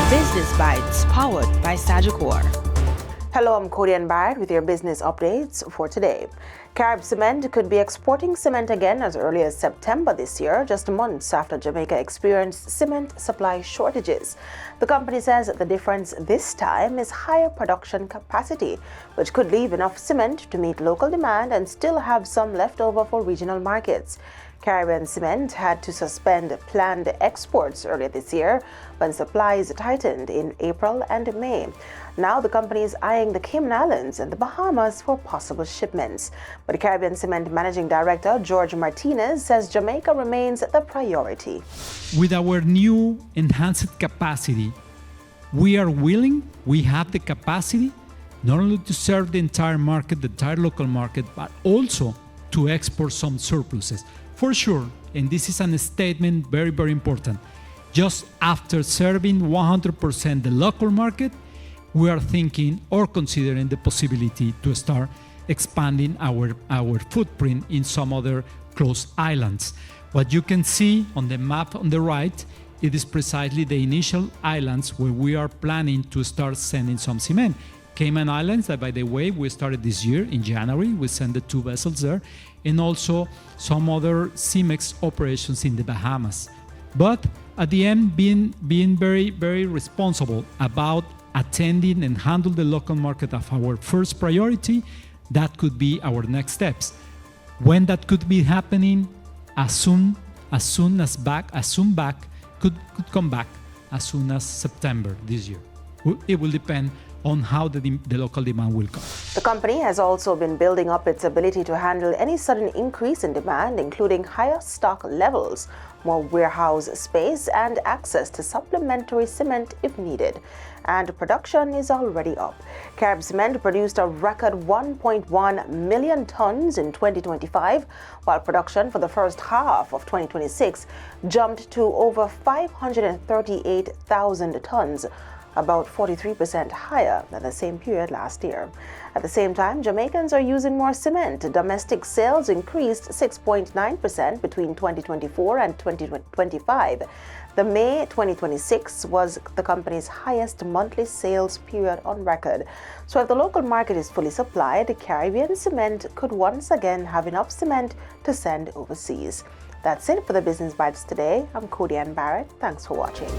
Business Bites, powered by Sagicor. Hello, I'm Cody Barrett with your business updates for today. Carib Cement could be exporting cement again as early as September this year, just months after Jamaica experienced cement supply shortages. The company says the difference this time is higher production capacity, which could leave enough cement to meet local demand and still have some left over for regional markets. Caribbean Cement had to suspend planned exports earlier this year when supplies tightened in April and May. Now the company is eyeing the Cayman Islands and the Bahamas for possible shipments. But Caribbean Cement Managing Director George Martinez says Jamaica remains the priority. With our new enhanced capacity, we have the capacity not only to serve the entire market, the entire local market, but also to export some surpluses. For sure, and this is a statement very, very important, just after serving 100% the local market, we are thinking or considering the possibility to start expanding our footprint in some other close islands. What you can see on the map on the right, it is precisely the initial islands where we are planning to start sending some cement. Cayman Islands, that by the way, we started this year in January, we sent the 2 vessels there, and also some other CEMEX operations in the Bahamas. But at the end, being very, very responsible about attending and handle the local market of our first priority, that could be our next steps. When that could be happening, as soon back could come back as soon as September this year. It will depend on how the local demand will come. The company has also been building up its ability to handle any sudden increase in demand, including higher stock levels, more warehouse space, and access to supplementary cement if needed. And production is already up. Carib Cement produced a record 1.1 million tons in 2025, while production for the first half of 2026 jumped to over 538,000 tons, about 43% higher than the same period last year. At the same time, Jamaicans are using more cement. Domestic sales increased 6.9% between 2024 and 2025. The May 2026 was the company's highest monthly sales period on record. So if the local market is fully supplied, Caribbean Cement could once again have enough cement to send overseas. That's it for the Business Bites today. I'm Cody Barrett. Thanks for watching.